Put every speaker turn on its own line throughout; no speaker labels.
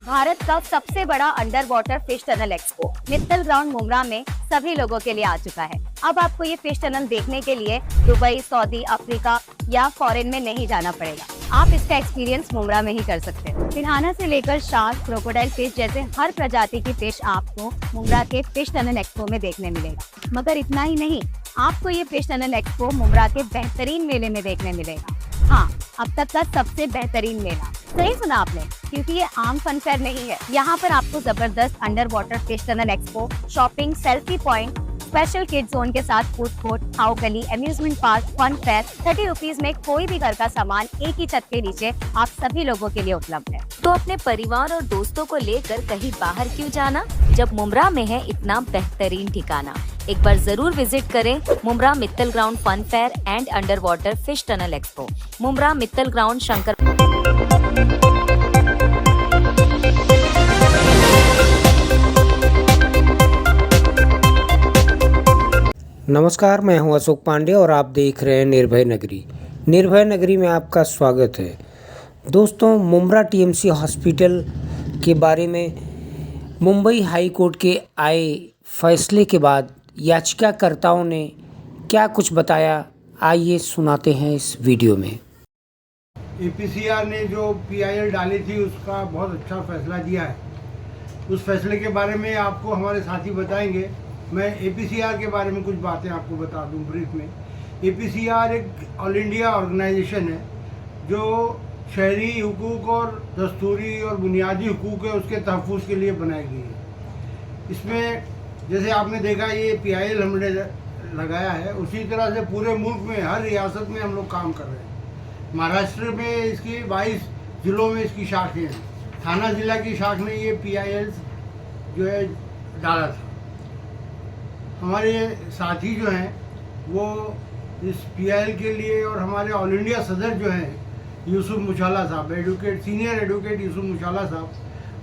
भारत का सबसे बड़ा under water fish tunnel expo Mittal ground Mumbra में सभी लोगों के लिए आ चुका है। अब आपको ये फिश टनल देखने के लिए दुबई, सऊदी, अफ्रीका या फॉरेन में नहीं जाना पड़ेगा। आप इसका एक्सपीरियंस मुमरा में ही कर सकते हैं। पिरान्हा से लेकर शार्क, क्रोकोडाइल फिश जैसे हर प्रजाति की फिश आपको मुमरा के फिश टनल एक्सपो में देखने मिलेगा। मगर इतना ही नहीं, आपको ये फिश टनल एक्सपो मुमरा के बेहतरीन मेले में देखने मिलेगा। हाँ, अब तक का सबसे बेहतरीन मेला। सही सुना आपने, क्योंकि ये आम फन फेयर नहीं है। यहाँ पर आपको जबरदस्त under water fish tunnel expo, shopping, selfie point, special kid zone के साथ फूड कोर्ट, हाउ गली, amusement park, fun fair, 30 rupees में कोई भी घर का सामान एक ही छत के नीचे आप सभी लोगों के लिए उपलब्ध है।
तो अपने परिवार और दोस्तों को लेकर कहीं बाहर क्यों जाना, जब मुमरा में है इतना बेहतरीन ठिकाना। एक बार जरूर विजिट करें Mumbra Mittal ground fun fair and under water fish tunnel expo, Mumbra Mittal ground Shankar.
नमस्कार, मैं हूं अशोक पांडे और आप देख रहे हैं निर्भय नगरी। निर्भय नगरी में आपका स्वागत है। दोस्तों, मुमरा टीएमसी हॉस्पिटल के बारे में मुंबई हाई कोर्ट के आए फैसले के बाद याचिकाकर्ताओं ने क्या कुछ बताया, आइए सुनाते हैं इस वीडियो में।
एपीसीआर ने जो पीआईएल डाली थी उसका बहुत अच्छा फैसला दिया है। उस फैसले के बारे में आपको हमारे साथी बताएंगे। मैं एपीसीआर के बारे में कुछ बातें आपको बता दूं ब्रीफ में। एपीसीआर एक ऑल इंडिया ऑर्गेनाइजेशन है जो शहरी हुकूक और दस्तूरी और बुनियादी हुकूक है उसके तहफ़्फ़ुज़ के लिए बनाई गई है। इसमें जैसे आपने देखा ये पीआईएल हमने लगाया है, उसी तरह से पूरे मुल्क में हर रियासत में हम लोग काम कर रहे हैं। महाराष्ट्र में इसकी 22 ज़िलों में इसकी शाखें हैं। थाना ज़िला की शाख ने ये पीआईएल जो है डाला था। हमारे साथी जो हैं वो इस पीआईएल के लिए और हमारे ऑल इंडिया सदर जो हैं यूसुफ मुशाला साहब, एडवोकेट, सीनियर एडवोकेट यूसुफ मुशाला साहब,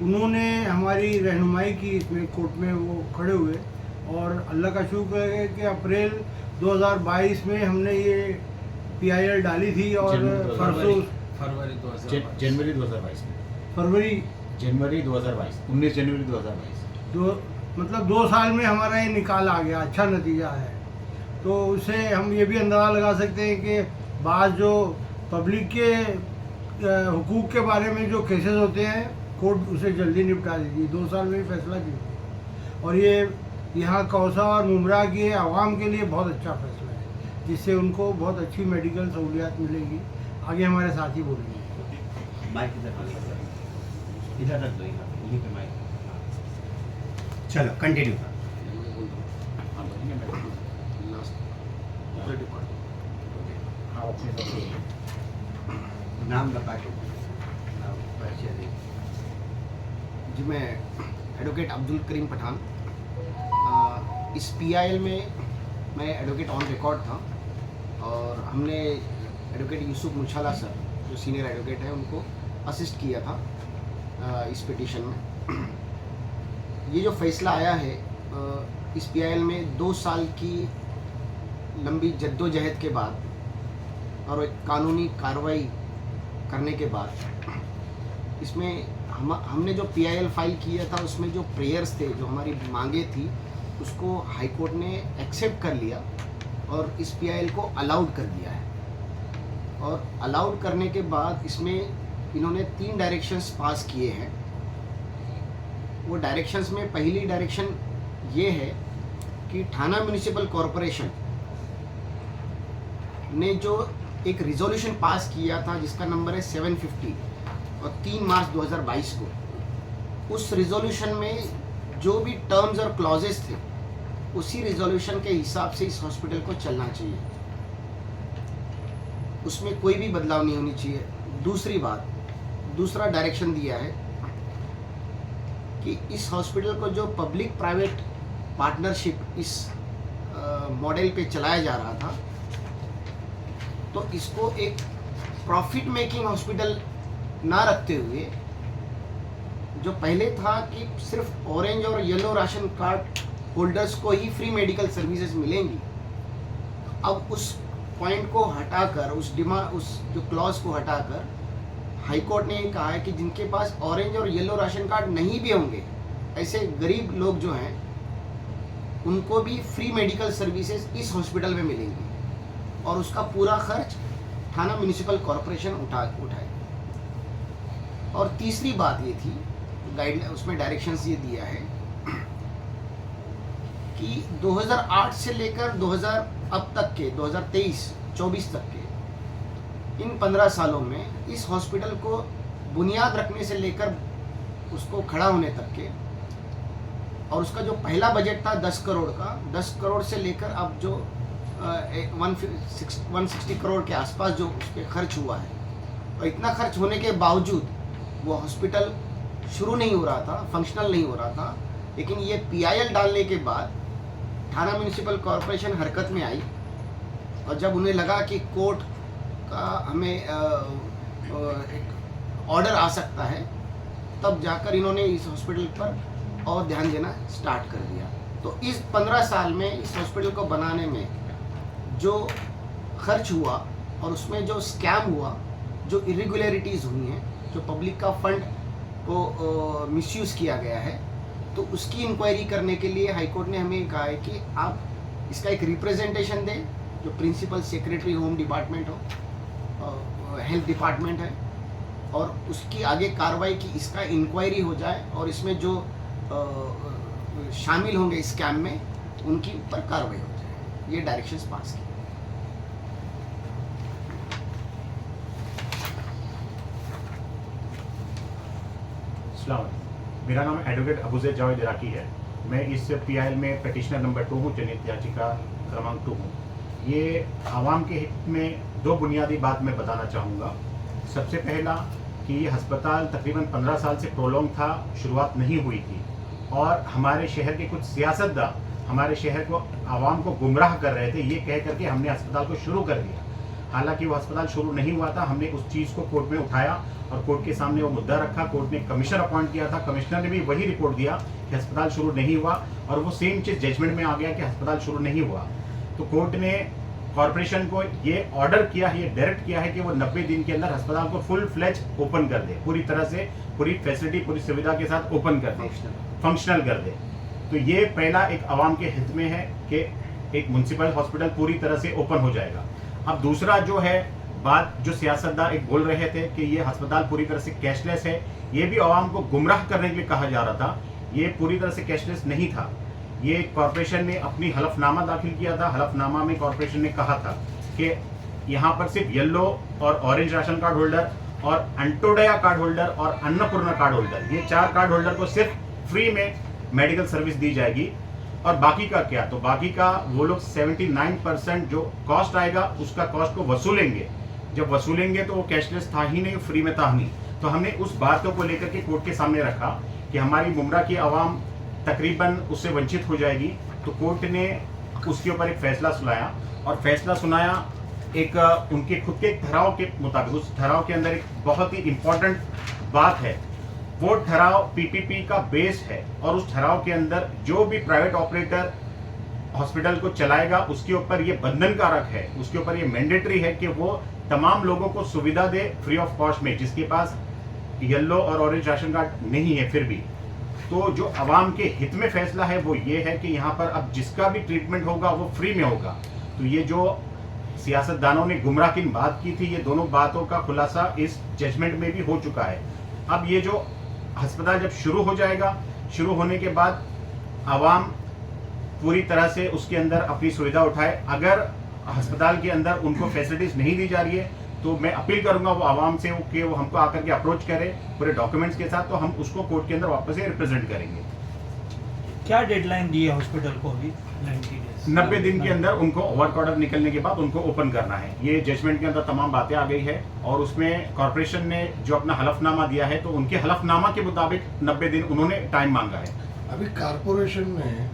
उन्होंने हमारी रहनुमाई की इसमें कोर्ट में वो खड़े हुए। और अल्लाह का शुक्र है कि अप्रैल 2022 में हमने ये पीआईएल डाली थी और परसों
जनवरी 2022 जनवरी 2022 19 जनवरी 2022
मतलब 2 साल में हमारा ये निकाल आ गया। अच्छा नतीजा है। तो उससे हम ये भी अंदाज़ा लगा सकते हैं कि बाद जो पब्लिक के हुकूक के बारे में जो केसेस होते हैं कोर्ट उसे जल्दी निपटा देती है। 2 साल में ही फैसला किया और ये यहाँ कौसा और मुमरा के आवाम के लिए बहुत अच्छा फैसला है, जिससे उनको बहुत अच्छी मेडिकल सहूलियात मिलेगी। आगे हमारे साथी बोलेंगे।
इधर रख दो, यहीं पे माइक।
चलो कंटिन्यू। नाम बता के
जी, मैं एडवोकेट अब्दुल करीम पठान। इस पीआईएल में मैं एडवोकेट ऑन रिकॉर्ड था और हमने एडवोकेट यूसुफ मुशाला सर जो सीनियर एडवोकेट हैं उनको असिस्ट किया था इस पिटीशन में। ये जो फैसला आया है इस पीआईएल में 2 साल की लंबी जद्दोजहद के बाद और एक कानूनी कार्रवाई करने के बाद इसमें हमने जो पीआईएल फाइल किया था उसमें जो प्रेयर्स थे, जो हमारी मांगे थी, उसको हाई कोर्ट ने एक्सेप्ट कर लिया और इस पीआईएल को अलाउड कर दिया है। और अलाउड करने के बाद इसमें इन्होंने 3 डायरेक्शंस पास किए हैं। वो डायरेक्शंस में पहली डायरेक्शन ये है कि थाना म्यूनिसिपल कॉरपोरेशन ने जो एक रिजोल्यूशन पास किया था जिसका नंबर है 750 और 3 मार्च 2022 को, उस रिजोल्यूशन में जो भी टर्म्स और क्लॉजेस थे उसी रिजोल्यूशन के हिसाब से इस हॉस्पिटल को चलना चाहिए, उसमें कोई भी बदलाव नहीं होनी चाहिए। दूसरी बात, दूसरा डायरेक्शन दिया है कि इस हॉस्पिटल को जो पब्लिक प्राइवेट पार्टनरशिप इस मॉडल पे चलाया जा रहा था, तो इसको एक प्रॉफिट मेकिंग हॉस्पिटल ना रखते हुए, जो पहले था कि सिर्फ ऑरेंज और येलो राशन कार्ड होल्डर्स को ही फ्री मेडिकल सर्विसेज मिलेंगी, अब उस पॉइंट को हटाकर, उस जो क्लॉज को हटाकर हाई कोर्ट ने ये कहा है कि जिनके पास ऑरेंज और येलो राशन कार्ड नहीं भी होंगे, ऐसे गरीब लोग जो हैं उनको भी फ्री मेडिकल सर्विसेज इस हॉस्पिटल में मिलेंगी और उसका पूरा खर्च थाना म्यूनिसिपल कॉरपोरेशन उठाए। और तीसरी बात ये थी, गाइडलाइन उसमें डायरेक्शंस ये दिया है कि 2008 से लेकर 2000 अब तक के 2023-24 तक के इन 15 सालों में इस हॉस्पिटल को बुनियाद रखने से लेकर उसको खड़ा होने तक के, और उसका जो पहला बजट था 10 करोड़ का, 10 करोड़ से लेकर अब जो 160 करोड़ के आसपास जो उस पर खर्च हुआ है, और इतना खर्च होने के बावजूद वो हॉस्पिटल शुरू नहीं हो रहा था, फंक्शनल नहीं हो रहा था। लेकिन ये PIL डालने के बाद थाना म्यूनिसिपल कॉरपोरेशन हरकत में आई और जब उन्हें लगा कि कोर्ट का हमें एक ऑर्डर आ सकता है, तब जाकर इन्होंने इस हॉस्पिटल पर और ध्यान देना स्टार्ट कर दिया। तो इस 15 साल में इस हॉस्पिटल को बनाने में जो खर्च हुआ और उसमें जो स्कैम हुआ, जो इरेगुलरिटीज़ हुई हैं, जो पब्लिक का फंड को मिसयूज़ किया गया है, तो उसकी इंक्वायरी करने के लिए हाई कोर्ट ने हमें कहा है कि आप इसका एक रिप्रेजेंटेशन दें, जो प्रिंसिपल सेक्रेटरी होम डिपार्टमेंट हो, हेल्थ डिपार्टमेंट है, और उसकी आगे कार्रवाई की इसका इंक्वायरी हो जाए और इसमें जो शामिल होंगे इस स्कैम में उनकी ऊपर कार्रवाई हो जाए। ये डायरेक्शंस पास की।
मेरा नाम एडवोकेट अबूज़ैद जावेद इराकी है। मैं इस PIL में पिटिशनर नंबर 2 हूँ, जनहित याचिका क्रमांक 2 हूँ। ये आवाम के हित में 2 बुनियादी बात मैं बताना चाहूँगा। सबसे पहला कि ये अस्पताल तकरीबन 15 साल से प्रोलॉन्ग था, शुरुआत नहीं हुई थी, और हमारे शहर के कुछ सियासतदान हमारे शहर को आवाम को गुमराह कर रहे थे, ये कह करके हमने अस्पताल को शुरू कर दिया। हालांकि वो अस्पताल शुरू नहीं हुआ था। हमने उस चीज़ को कोर्ट में उठाया और कोर्ट के सामने वो मुद्दा रखा। कोर्ट ने कमिश्नर अपॉइंट किया था, कमिश्नर ने भी वही रिपोर्ट दिया कि अस्पताल शुरू नहीं हुआ, और वो सेम चीज़ जजमेंट में आ गया कि अस्पताल शुरू नहीं हुआ। तो कोर्ट ने कॉरपोरेशन को ये ऑर्डर किया है, ये डायरेक्ट किया है कि वो 90 दिन के अंदर अस्पताल को फुल फ्लेज ओपन कर दे, पूरी तरह से पूरी फैसिलिटी पूरी सुविधा के साथ ओपन कर दे, फंक्शनल कर दे। तो ये पहला एक आवाम के हित में है कि एक म्युनिसिपल हॉस्पिटल पूरी तरह से ओपन हो जाएगा। अब दूसरा जो है बात, जो सियासतदान एक बोल रहे थे कि ये अस्पताल पूरी तरह से कैशलेस है, ये भी आवाम को गुमराह करने के लिए कहा जा रहा था। ये पूरी तरह से कैशलेस नहीं था। ये कॉरपोरेशन ने अपनी हलफनामा दाखिल किया था। हलफनामा में कॉरपोरेशन ने कहा था कि यहाँ पर सिर्फ येलो और ऑरेंज राशन कार्ड होल्डर और अंत्योदया कार्ड होल्डर और अन्नपूर्णा कार्ड होल्डर, ये 4 कार्ड होल्डर को सिर्फ फ्री में मेडिकल सर्विस दी जाएगी। और बाकी का क्या, तो बाकी का वो लोग 79% जो कॉस्ट आएगा उसका कॉस्ट को वसूलेंगे। जब वसूलेंगे तो वो कैशलेस था ही नहीं, फ्री में था नहीं। तो हमने उस बातों को लेकर के कोर्ट के सामने रखा कि हमारी मुमरा की आवाम तकरीबन उससे वंचित हो जाएगी। तो कोर्ट ने उसके ऊपर एक फैसला सुनाया, और फैसला सुनाया एक उनके खुद के ठहराव के मुताबिक। उस ठहराव के अंदर एक बहुत ही इम्पोर्टेंट बात है, वो ठहराव PPP का बेस है, और उस ठहराव के अंदर जो भी प्राइवेट ऑपरेटर हॉस्पिटल को चलाएगा उसके ऊपर ये बंधनकारक है, उसके ऊपर ये मैंडेटरी है कि वो तमाम लोगों को सुविधा दे फ्री ऑफ कॉस्ट में, जिसके पास येलो और ऑरेंज राशन कार्ड नहीं है फिर भी। तो जो आवाम के हित में फैसला है वो ये है कि यहाँ पर अब जिसका भी ट्रीटमेंट होगा वो फ्री में होगा। तो ये जो सियासतदानों ने गुमराह किन बात की थी, ये दोनों बातों का खुलासा इस जजमेंट में भी हो चुका है। अब ये जो अस्पताल जब शुरू हो जाएगा, शुरू होने के बाद आवाम पूरी तरह से उसके अंदर अपनी सुविधा उठाए। अगर अस्पताल के अंदर उनको फैसिलिटीज नहीं दी जा रही है तो मैं अपील करूंगा वो आवाम से कि वो हमको आकर के अप्रोच करे पूरे डॉक्यूमेंट्स के साथ, तो हम उसको कोर्ट के अंदर वापस से रिप्रेजेंट करेंगे।
क्या डेडलाइन दी है हॉस्पिटल को अभी?
90 दिन के अंदर उनको वर्क ऑर्डर निकलने के बाद उनको ओपन करना है। ये जजमेंट के अंदर तमाम बातें आ गई है, और उसमें कॉर्पोरेशन ने जो अपना हलफनामा दिया है तो उनके हलफनामा के मुताबिक 90 दिन उन्होंने टाइम मांगा है।
अभी कॉर्पोरेशन ने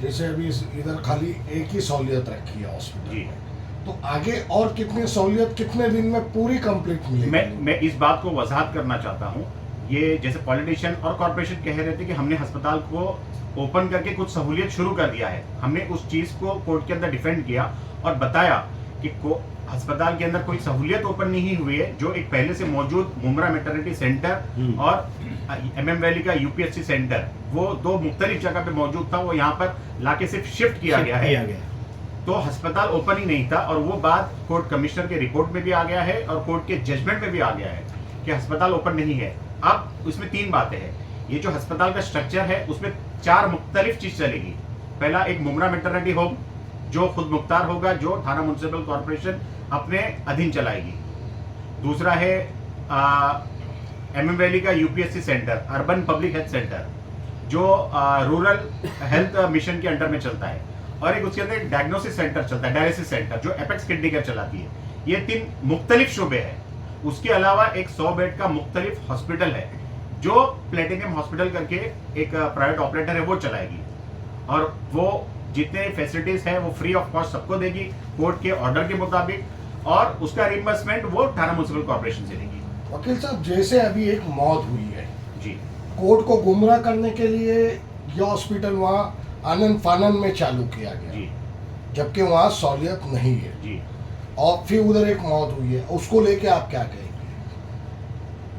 जैसे अभी इधर खाली एक ही सहूलियत रखी है हॉस्पिटल में, तो आगे और कितनी सहूलियत कितने दिन में पूरी कंप्लीट मिलेगी?
मैं इस बात को वजाहत करना चाहता हूँ। ये जैसे पॉलिटिशियन और कॉर्पोरेशन कह रहे थे कि हमने अस्पताल को ओपन करके कुछ सहूलियत शुरू कर दिया है, हमने उस चीज़ को कोर्ट के अंदर डिफेंड किया और बताया कि अस्पताल के अंदर कोई सहूलियत ओपन नहीं हुई है। जो एक पहले से मौजूद मुमरा मैटरनिटी सेंटर और MM वैली का UPSC सेंटर, वो दो मुख्तलिफ जगह पे मौजूद था, वो यहाँ पर लाके सिर्फ शिफ्ट किया गया है। तो अस्पताल ओपन ही नहीं था, और वो बात कोर्ट कमिश्नर के रिपोर्ट में भी आ गया है और कोर्ट के जजमेंट में भी आ गया है कि अस्पताल ओपन नहीं है। अब उसमें 3 बातें हैं। ये जो अस्पताल का स्ट्रक्चर है उसमें 4 मुख्तलिफ चीज चलेगी। पहला, एक मुमरा मैटरनिटी होम जो खुद मुख्तार होगा, जो थाना म्युनिसिपल कॉर्पोरेशन अपने अधीन चलाएगी। दूसरा है MM वैली का UPSC centre, urban public health centre, जो रूरल हेल्थ मिशन के अंडर में चलता है। और एक उसके अंदर एक डायग्नोसिस सेंटर चलता है, डायलिसिस सेंटर, जो एपेक्स किडनी केयर चलाती है। ये 3 मुख्तलिफ शोबे हैं। उसके अलावा एक 100 बेड का मुख्तलिफ हॉस्पिटल है, जो प्लेटिनियम हॉस्पिटल करके एक प्राइवेट ऑपरेटर है, वो चलाएगी। और वो जितने फैसिलिटीज है वो फ्री ऑफ कॉस्ट सबको देगी कोर्ट के ऑर्डर के मुताबिक, और उसका रिइंबर्समेंट वो थाना म्युनिसिपल कॉर्पोरेशन से देगी।
वकील साहब, जैसे अभी एक मौत हुई है
जी,
कोर्ट को गुमराह करने के लिए यह हॉस्पिटल वहाँ आनंद फानन में चालू किया गया
जी,
जबकि वहाँ सहूलियत नहीं है
जी।
और फिर उधर एक मौत हुई है, उसको लेके आप क्या कहेंगे?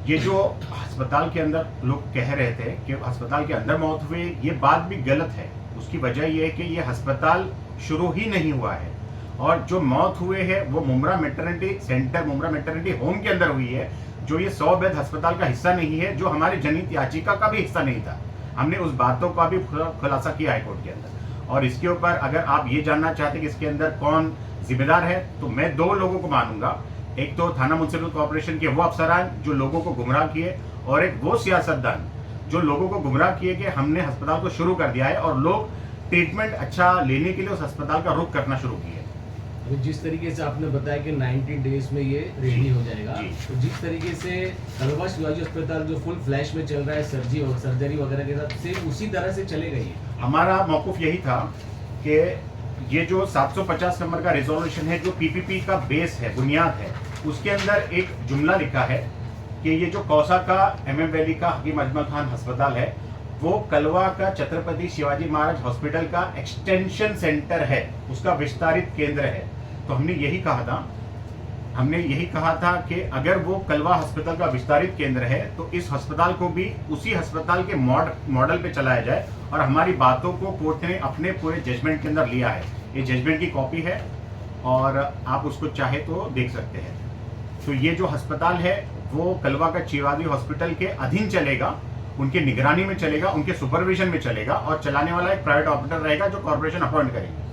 ये जो अस्पताल के अंदर लोग कह रहे थे कि अस्पताल के अंदर मौत हुई, ये बात भी गलत है। उसकी वजह ये है कि ये अस्पताल शुरू ही नहीं हुआ है, और जो मौत हुए है वो Mumbra maternity centre, Mumbra maternity home के अंदर हुई है, जो ये 100 बेड अस्पताल का हिस्सा नहीं है, जो हमारी जनहित याचिका का भी हिस्सा नहीं था। हमने उस बातों का भी खुलासा किया है कोर्ट के अंदर। और इसके ऊपर अगर आप ये जानना चाहते हैं कि इसके अंदर कौन जिम्मेदार है, तो मैं 2 लोगों को मानूंगा। एक तो थाना म्युनिसिपल कॉर्पोरेशन के वो अफसरान जो लोगों को गुमराह किए, और एक वो सियासतदान जो लोगों को गुमराह किए कि हमने अस्पताल को शुरू कर दिया है और लोग ट्रीटमेंट अच्छा लेने के लिए उस अस्पताल का रुख करना शुरू किए।
अभी जिस तरीके से आपने बताया कि 90 डेज में ये रेडी हो जाएगा, तो जिस तरीके से कलवा शिवाजी अस्पताल जो फुल फ्लैश में चल रहा है सर्जरी वगैरह के साथ, सेम उसी तरह से चलेगा ये।
हमारा मौकूफ यही था कि ये जो 750 नंबर का रिजोल्यूशन है, जो PPP का बेस है, बुनियाद है, उसके अंदर एक जुमला लिखा है कि ये जो कौसा का MM वैली का हकीम अजमल खान अस्पताल है, वो कलवा का छत्रपति शिवाजी महाराज हॉस्पिटल का एक्सटेंशन सेंटर है, उसका विस्तारित केंद्र है। तो हमने यही कहा था कि अगर वो कलवा अस्पताल का विस्तारित केंद्र है, तो इस अस्पताल को भी उसी अस्पताल के मॉडल पे चलाया जाए। और हमारी बातों को कोर्ट ने अपने पूरे जजमेंट के अंदर लिया है। ये जजमेंट की कॉपी है और आप उसको चाहे तो देख सकते हैं। तो ये जो अस्पताल है वो कलवा का शिवाजी हॉस्पिटल के अधीन चलेगा, उनके निगरानी में चलेगा, उनके सुपरविजन में चलेगा, और चलाने वाला एक प्राइवेट ऑपरेटर रहेगा जो कॉर्पोरेशन अपॉइंट करेगी।